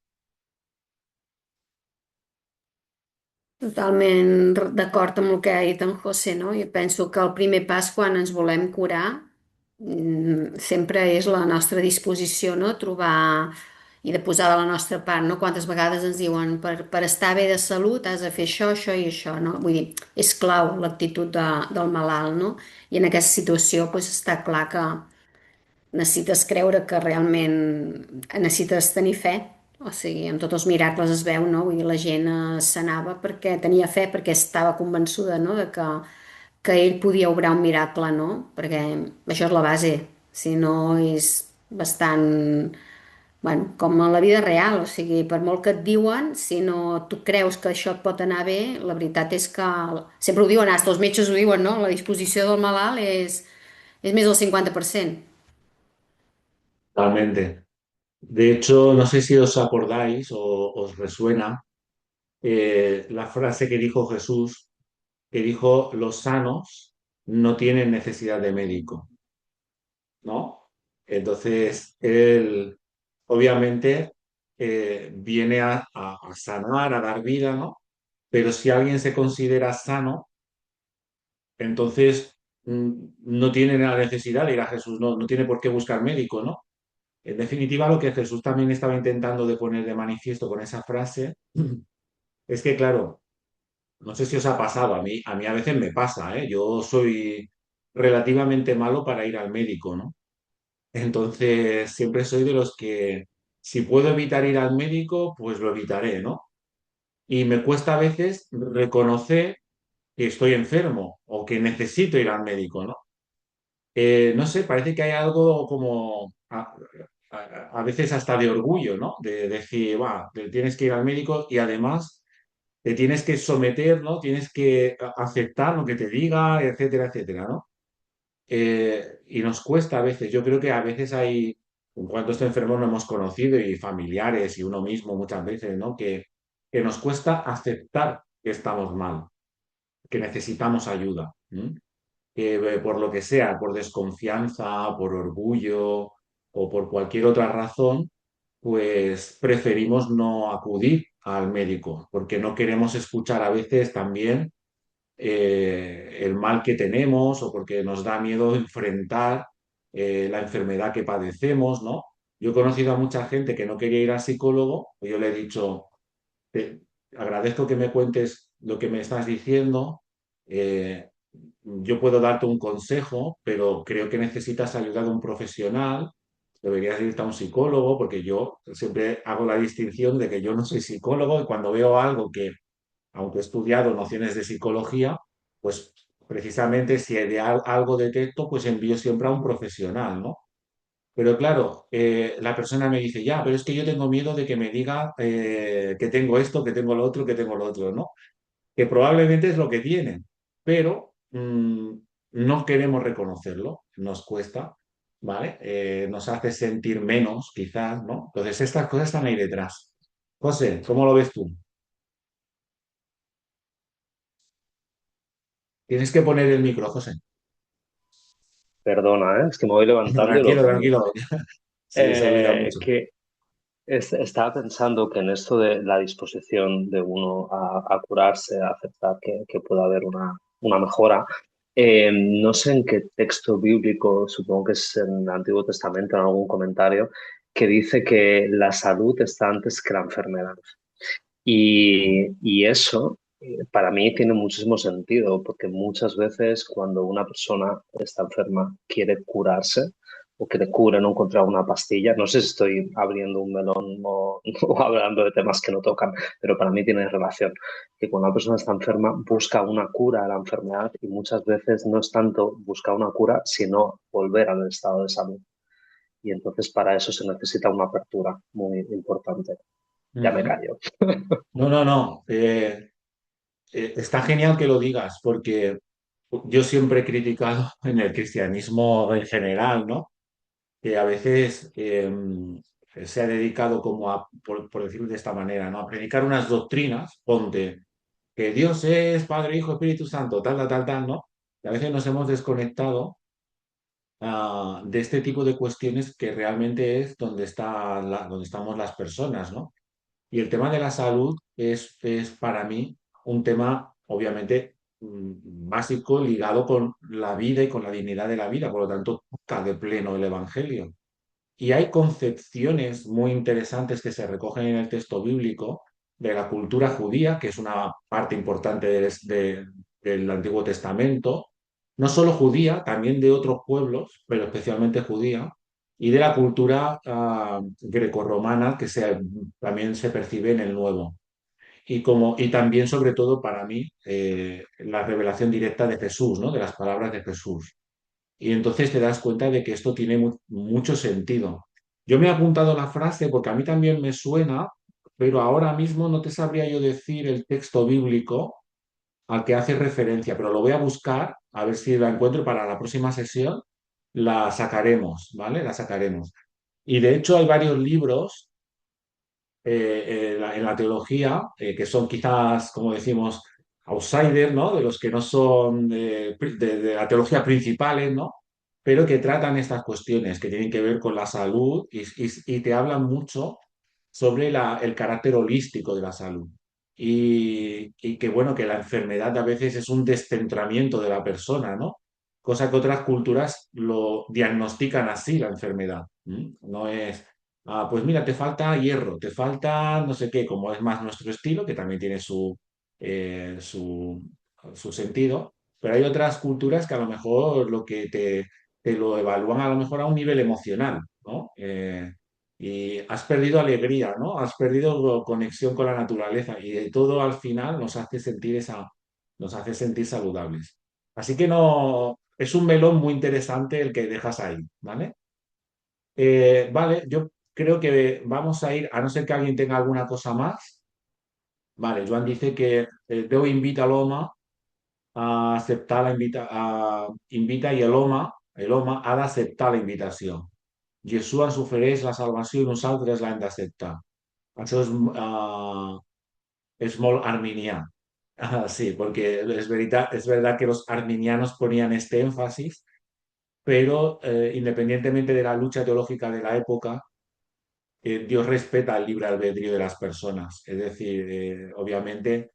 Totalment d'acord amb el que ha dit en José, no? Jo penso que el primer pas quan ens volem curar sempre és la nostra disposició, no? Trobar i de posar de la nostra part, no? Quantes vegades ens diuen per estar bé de salut has de fer això i això, no? Vull dir, és clau l'actitud del malalt, no? I en aquesta situació doncs, està clar que necessites creure que realment necessites tenir fe, o sigui, amb tots els miracles es veu, no? Vull dir, la gent sanava perquè tenia fe, perquè estava convençuda, no? De que ell podia obrar un miracle, no? Perquè això és la base, si no és bastant, bueno, com en la vida real, o sigui, per molt que et diuen, si no tu creus que això et pot anar bé, la veritat és que, sempre ho diuen, hasta els metges ho diuen, no? La disposició del malalt és més del 50%. totalmente. De hecho, no sé si os acordáis o os resuena la frase que dijo Jesús, que dijo, los sanos no tienen necesidad de médico, ¿no? Entonces, él obviamente viene a sanar, a dar vida, ¿no? Pero si alguien se considera sano, entonces no tiene la necesidad de ir a Jesús, no tiene por qué buscar médico, ¿no? En definitiva, lo que Jesús también estaba intentando de poner de manifiesto con esa frase es que, claro, no sé si os ha pasado, a mí a veces me pasa, ¿eh? Yo soy relativamente malo para ir al médico, ¿no? Entonces, siempre soy de los que, si puedo evitar ir al médico, pues lo evitaré, ¿no? Y me cuesta a veces reconocer que estoy enfermo o que necesito ir al médico, ¿no? No sé, parece que hay algo como a veces hasta de orgullo, ¿no? De decir, va, te tienes que ir al médico y además te tienes que someter, ¿no? Tienes que aceptar lo que te diga, etcétera, etcétera, ¿no? Y nos cuesta a veces, yo creo que a veces hay, en cuanto estos enfermos no hemos conocido y familiares y uno mismo muchas veces, ¿no? Que nos cuesta aceptar que estamos mal, que necesitamos ayuda. ¿M? Que por lo que sea, por desconfianza, por orgullo o por cualquier otra razón, pues preferimos no acudir al médico, porque no queremos escuchar a veces también el mal que tenemos o porque nos da miedo enfrentar la enfermedad que padecemos, ¿no? Yo he conocido a mucha gente que no quería ir al psicólogo, y yo le he dicho, te agradezco que me cuentes lo que me estás diciendo. eh, yo puedo darte un consejo, pero creo que necesitas ayuda de un profesional. Deberías irte a un psicólogo, porque yo siempre hago la distinción de que yo no soy psicólogo y cuando veo algo que, aunque he estudiado nociones de psicología, pues precisamente si de algo detecto, pues envío siempre a un profesional, ¿no? Pero claro, la persona me dice, ya, pero es que yo tengo miedo de que me diga que tengo esto, que tengo lo otro, que tengo lo otro, ¿no? Que probablemente es lo que tienen, pero no queremos reconocerlo, nos cuesta, ¿vale? Nos hace sentir menos, quizás, ¿no? Entonces, estas cosas están ahí detrás. José, ¿cómo lo ves tú? Tienes que poner el micro, José. Perdona, ¿eh? Es que me voy levantando y lo Tranquilo, pongo. tranquilo. Se olvida mucho. Que estaba pensando que en esto de la disposición de uno a curarse, a aceptar que pueda haber una mejora, no sé en qué texto bíblico, supongo que es en el Antiguo Testamento, en algún comentario, que dice que la salud está antes que la enfermedad. Y eso para mí tiene muchísimo sentido, porque muchas veces cuando una persona está enferma quiere curarse o quiere cura, no encontrar una pastilla, no sé si estoy abriendo un melón o hablando de temas que no tocan, pero para mí tiene relación, que cuando una persona está enferma busca una cura a la enfermedad y muchas veces no es tanto buscar una cura, sino volver al estado de salud. Y entonces para eso se necesita una apertura muy importante. Ya me Ujú. callo. No, no, no. Está genial que lo digas, porque yo siempre he criticado en el cristianismo en general, ¿no? Que a veces se ha dedicado como a, por decirlo de esta manera, ¿no? A predicar unas doctrinas, ponte que Dios es Padre, Hijo, Espíritu Santo, tal, tal, tal, tal, ¿no? Y a veces nos hemos desconectado de este tipo de cuestiones que realmente es donde donde estamos las personas, ¿no? Y el tema de la salud es para mí un tema, obviamente, básico ligado con la vida y con la dignidad de la vida, por lo tanto, toca de pleno el Evangelio. Y hay concepciones muy interesantes que se recogen en el texto bíblico de la cultura judía, que es una parte importante del Antiguo Testamento, no solo judía, también de otros pueblos, pero especialmente judía, y de la cultura grecorromana también se percibe en el Nuevo. Y también, sobre todo, para mí, la revelación directa de Jesús, ¿no? De las palabras de Jesús. Y entonces te das cuenta de que esto tiene mucho sentido. Yo me he apuntado la frase porque a mí también me suena, pero ahora mismo no te sabría yo decir el texto bíblico al que hace referencia, pero lo voy a buscar a ver si la encuentro y para la próxima sesión. La sacaremos, ¿vale? La sacaremos. Y de hecho hay varios libros en la teología que son quizás, como decimos, outsiders, ¿no? De los que no son de la teología principales, ¿no? Pero que tratan estas cuestiones que tienen que ver con la salud y te hablan mucho sobre el carácter holístico de la salud. Y que bueno, que la enfermedad a veces es un descentramiento de la persona, ¿no? cosa que otras culturas lo diagnostican así la enfermedad. No es, pues mira, te falta hierro, te falta no sé qué, como es más nuestro estilo, que también tiene eh, su, su sentido, pero hay otras culturas que a lo mejor te lo evalúan a lo mejor a un nivel emocional, ¿no? Y has perdido alegría, ¿no? Has perdido conexión con la naturaleza y todo al final nos hace sentir saludables. Así que no, es un melón muy interesante el que dejas ahí, ¿vale? Vale, yo creo que vamos a ir, a no ser que alguien tenga alguna cosa más. Vale, Joan dice que Déu invita a l'home a acceptar invita i l'home ha d'acceptar la invitació. Jesús ens ofereix la salvació i nosaltres l'hem d'acceptar. Això es molt arminià. Sí, porque es verdad que los arminianos ponían este énfasis, pero independientemente de la lucha teológica de la época, Dios respeta el libre albedrío de las personas. Es decir, obviamente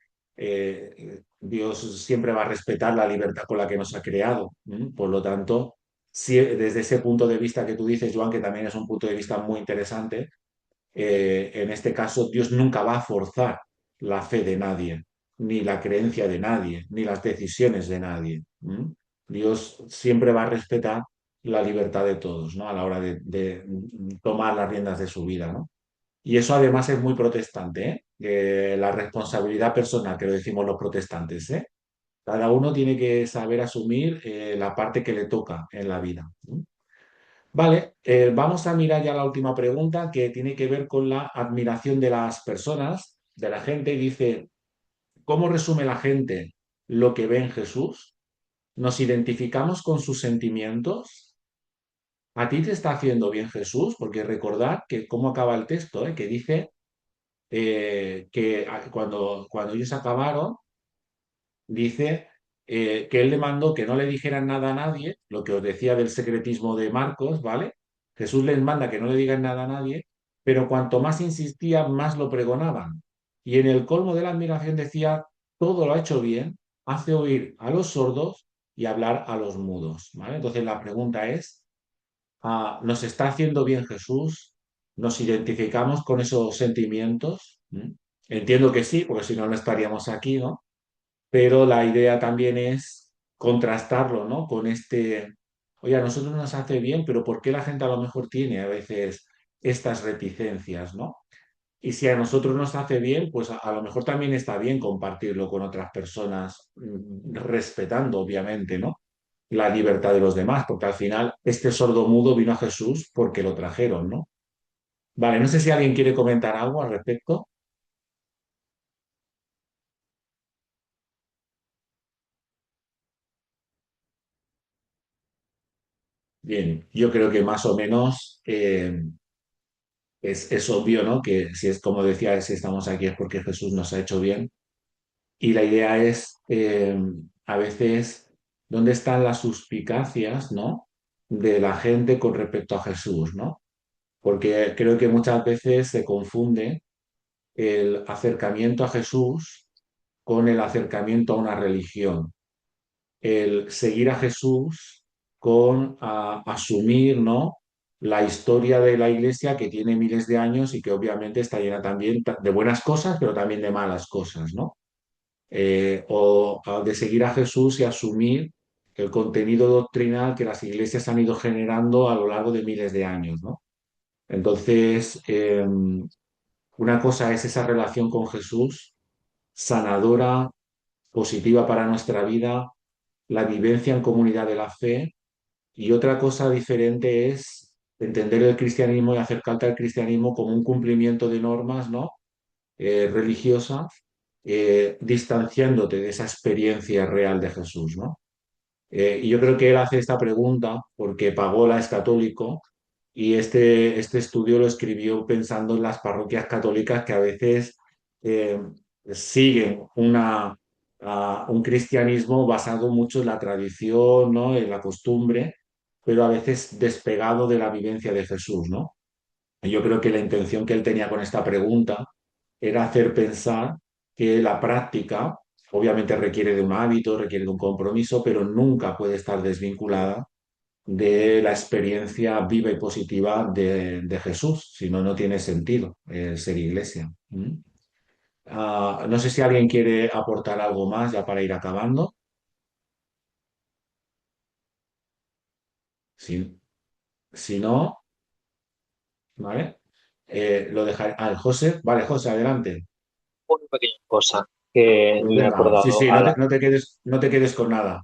Dios siempre va a respetar la libertad con la que nos ha creado. Por lo tanto, desde ese punto de vista que tú dices, Joan, que también es un punto de vista muy interesante, en este caso Dios nunca va a forzar la fe de nadie, ni la creencia de nadie, ni las decisiones de nadie. Dios siempre va a respetar la libertad de todos, ¿no? A la hora de tomar las riendas de su vida, ¿no? Y eso además es muy protestante, ¿eh? La responsabilidad personal, que lo decimos los protestantes, ¿eh? Cada uno tiene que saber asumir la parte que le toca en la vida. Vale, vamos a mirar ya la última pregunta que tiene que ver con la admiración de las personas, de la gente. Dice, ¿cómo resume la gente lo que ve en Jesús? ¿Nos identificamos con sus sentimientos? ¿A ti te está haciendo bien Jesús? Porque recordad que cómo acaba el texto, que dice que cuando ellos acabaron, dice que él le mandó que no le dijeran nada a nadie, lo que os decía del secretismo de Marcos, ¿vale? Jesús les manda que no le digan nada a nadie, pero cuanto más insistía, más lo pregonaban. Y en el colmo de la admiración decía, todo lo ha hecho bien, hace oír a los sordos y hablar a los mudos, ¿vale? Entonces la pregunta es, ¿nos está haciendo bien Jesús? ¿Nos identificamos con esos sentimientos? Entiendo que sí, porque si no, no estaríamos aquí, ¿no? Pero la idea también es contrastarlo, ¿no? Con oye, a nosotros nos hace bien, pero ¿por qué la gente a lo mejor tiene a veces estas reticencias, ¿no? Y si a nosotros nos hace bien, pues a lo mejor también está bien compartirlo con otras personas, respetando, obviamente, ¿no? La libertad de los demás, porque al final este sordo mudo vino a Jesús porque lo trajeron, ¿no? Vale, no sé si alguien quiere comentar algo al respecto. Bien, yo creo que más o menos es obvio, ¿no? Que si es como decía, si estamos aquí es porque Jesús nos ha hecho bien. Y la idea es, a veces, ¿dónde están las suspicacias, ¿no? De la gente con respecto a Jesús, ¿no? Porque creo que muchas veces se confunde el acercamiento a Jesús con el acercamiento a una religión. El seguir a Jesús con asumir, ¿no? La historia de la Iglesia que tiene miles de años y que obviamente está llena también de buenas cosas, pero también de malas cosas, ¿no? O de seguir a Jesús y asumir el contenido doctrinal que las iglesias han ido generando a lo largo de miles de años, ¿no? Entonces, una cosa es esa relación con Jesús, sanadora, positiva para nuestra vida, la vivencia en comunidad de la fe, y otra cosa diferente es entender el cristianismo y acercarte al cristianismo como un cumplimiento de normas, ¿no? Religiosas, distanciándote de esa experiencia real de Jesús, ¿no? Y yo creo que él hace esta pregunta porque Pagola es católico y este estudio lo escribió pensando en las parroquias católicas que a veces eh, siguen un cristianismo basado mucho en la tradición, ¿no? En la costumbre, pero a veces despegado de la vivencia de Jesús, ¿no? Y yo creo que la intención que él tenía con esta pregunta era hacer pensar que la práctica obviamente requiere de un hábito, requiere de un compromiso, pero nunca puede estar desvinculada de la experiencia viva y positiva de Jesús, si no, no tiene sentido ser iglesia. ¿Mm? No sé si alguien quiere aportar algo más ya para ir acabando. Si, si no, ¿vale? Lo dejaré. José, vale, José, adelante. Una pequeña cosa que Pues me he venga, sí, acordado sí, no te quedes con nada.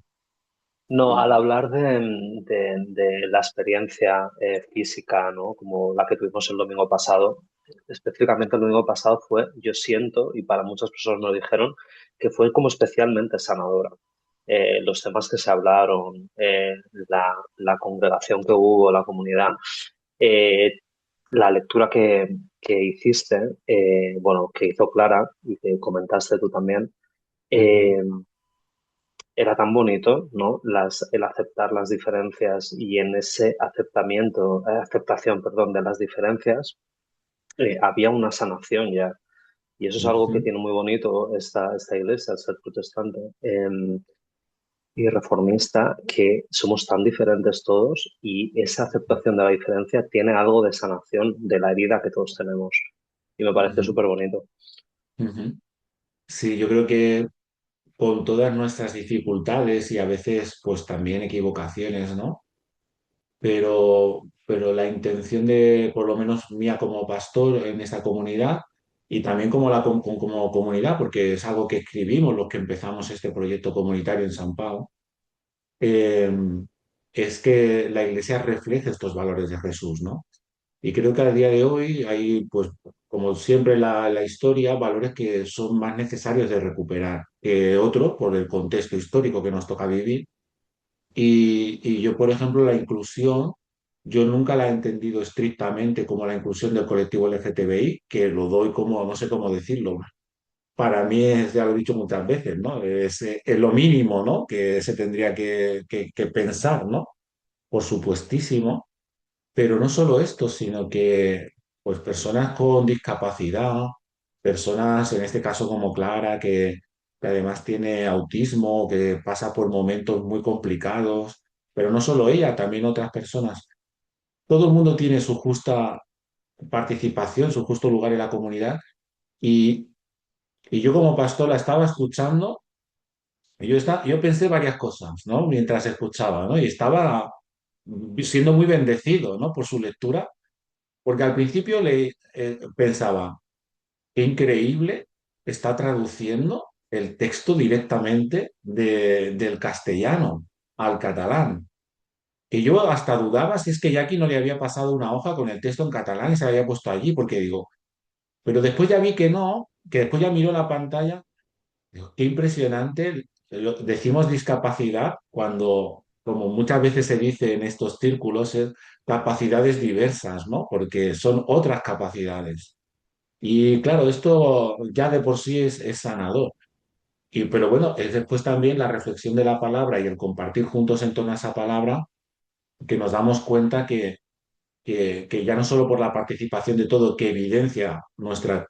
no, al hablar de la experiencia física, ¿no? Como la que tuvimos el domingo pasado, específicamente el domingo pasado fue, yo siento, y para muchas personas nos dijeron, que fue como especialmente sanadora. Los temas que se hablaron, la congregación que hubo, la comunidad, eh, la lectura que hiciste, bueno, que hizo Clara y que comentaste tú también. Ujú, eh, Era tan bonito, ¿no? El aceptar las diferencias y en ese aceptación, perdón, de las diferencias, había una sanación ya. Y eso es algo que ujú, tiene muy bonito esta iglesia, el ser protestante y reformista, que somos tan diferentes todos y esa aceptación de la diferencia tiene algo de sanación de la herida que todos tenemos. Y me parece ujú, súper bonito. ujú. Sí, yo creo que con todas nuestras dificultades y a veces pues también equivocaciones, ¿no? Pero la intención de, por lo menos mía como pastor en esta comunidad y también como comunidad, porque es algo que escribimos los que empezamos este proyecto comunitario en San Pau, eh, es que la iglesia refleje estos valores de Jesús, ¿no? Y creo que a día de hoy hay, pues, como siempre en la historia, valores que son más necesarios de recuperar que otros por el contexto histórico que nos toca vivir. Y yo, por ejemplo, la inclusión, yo nunca la he entendido estrictamente como la inclusión del colectivo LGTBI, que lo doy como, no sé cómo decirlo. Para mí es, ya lo he dicho muchas veces, ¿no? Es lo mínimo, ¿no? Que se tendría que pensar, ¿no? Por supuestísimo. Pero no solo esto, sino que pues personas con discapacidad, personas en este caso como Clara, que además tiene autismo, que pasa por momentos muy complicados, pero no solo ella, también otras personas. Todo el mundo tiene su justa participación, su justo lugar en la comunidad y, y yo como pastor la estaba escuchando y yo pensé varias cosas, ¿no? Mientras escuchaba, ¿no? Y estaba siendo muy bendecido, ¿no? Por su lectura. Porque al principio pensaba, qué increíble está traduciendo el texto directamente del castellano al catalán. Que yo hasta dudaba si es que Jackie no le había pasado una hoja con el texto en catalán y se la había puesto allí, porque digo, pero después ya vi que no, que después ya miró la pantalla. Digo, qué impresionante. Decimos discapacidad cuando, como muchas veces se dice en estos círculos, es capacidades diversas, ¿no? Porque son otras capacidades. Y claro, esto ya de por sí es sanador. Pero bueno, es después también la reflexión de la palabra y el compartir juntos en torno a esa palabra que nos damos cuenta que ya no solo por la participación de todo, que evidencia nuestra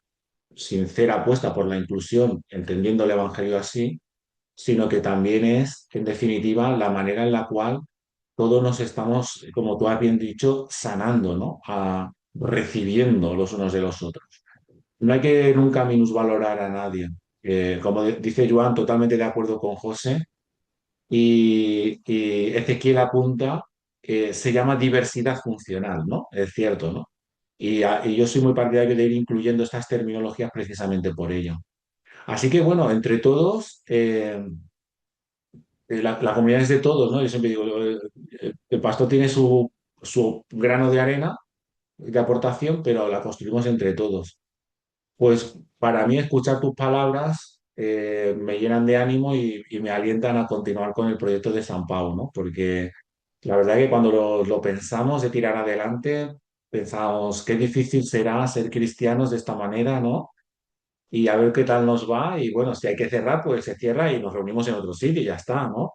sincera apuesta por la inclusión, entendiendo el Evangelio así, sino que también es, en definitiva, la manera en la cual todos nos estamos, como tú has bien dicho, sanando, ¿no? Recibiendo los unos de los otros. No hay que nunca minusvalorar a nadie. Como dice Joan, totalmente de acuerdo con José. Y Ezequiel apunta, se llama diversidad funcional, ¿no? Es cierto, ¿no? Y yo soy muy partidario de ir incluyendo estas terminologías precisamente por ello. Así que bueno, entre todos, la comunidad es de todos, ¿no? Yo siempre digo, el pastor tiene su grano de arena de aportación, pero la construimos entre todos. Pues para mí escuchar tus palabras me llenan de ánimo y me alientan a continuar con el proyecto de San Pau, ¿no? Porque la verdad que cuando lo pensamos de tirar adelante, pensamos qué difícil será ser cristianos de esta manera, ¿no? Y a ver qué tal nos va. Y bueno, si hay que cerrar, pues se cierra y nos reunimos en otro sitio y ya está, ¿no?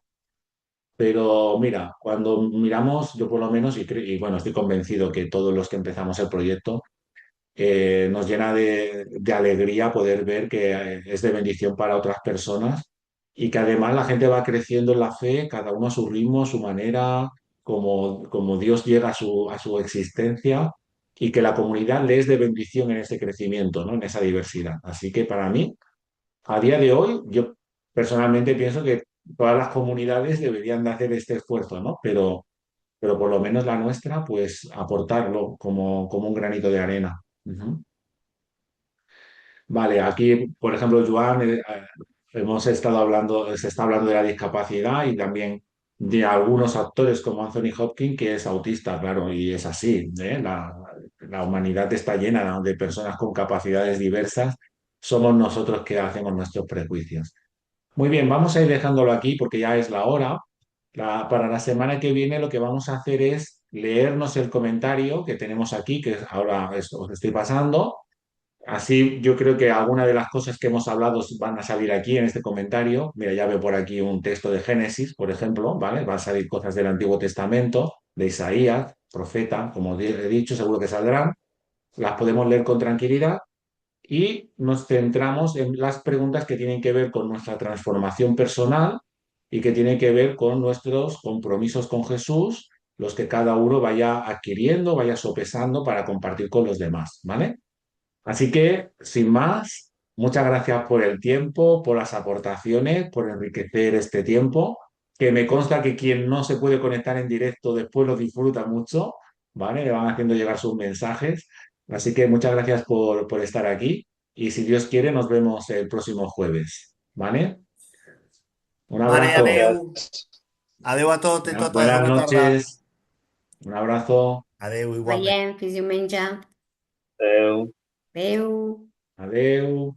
Pero mira, cuando miramos, yo por lo menos, y bueno, estoy convencido que todos los que empezamos el proyecto, nos llena de alegría poder ver que es de bendición para otras personas y que además la gente va creciendo en la fe, cada uno a su ritmo, a su manera, como Dios llega a su existencia y que la comunidad le es de bendición en ese crecimiento, ¿no? En esa diversidad. Así que para mí, a día de hoy, yo personalmente pienso que todas las comunidades deberían de hacer este esfuerzo, ¿no? Pero por lo menos la nuestra, pues aportarlo como un granito de arena. Ujú. Vale, aquí, por ejemplo, Joan, hemos estado hablando, se está hablando de la discapacidad y también de algunos actores como Anthony Hopkins, que es autista, claro, y es así, ¿eh? La humanidad está llena de personas con capacidades diversas. Somos nosotros que hacemos nuestros prejuicios. Muy bien, vamos a ir dejándolo aquí porque ya es la hora. Para la semana que viene lo que vamos a hacer es leernos el comentario que tenemos aquí, que ahora os estoy pasando. Así yo creo que algunas de las cosas que hemos hablado van a salir aquí en este comentario. Mira, ya veo por aquí un texto de Génesis, por ejemplo, ¿vale? Van a salir cosas del Antiguo Testamento, de Isaías, profeta, como he dicho, seguro que saldrán. Las podemos leer con tranquilidad y nos centramos en las preguntas que tienen que ver con nuestra transformación personal y que tienen que ver con nuestros compromisos con Jesús, los que cada uno vaya adquiriendo, vaya sopesando para compartir con los demás, ¿vale? Así que, sin más, muchas gracias por el tiempo, por las aportaciones, por enriquecer este tiempo, que me consta que quien no se puede conectar en directo después lo disfruta mucho, ¿vale? Le van haciendo llegar sus mensajes. Así que muchas gracias por estar aquí y si Dios quiere nos vemos el próximo jueves, ¿vale? Un Vale, abrazo, adeu. Gracias. Adeu a tots i totes, buenas bona tarda. noches, un abrazo, Adeu, igualment. Veiem, fins diumenge. Adeu. Adéu. adeu.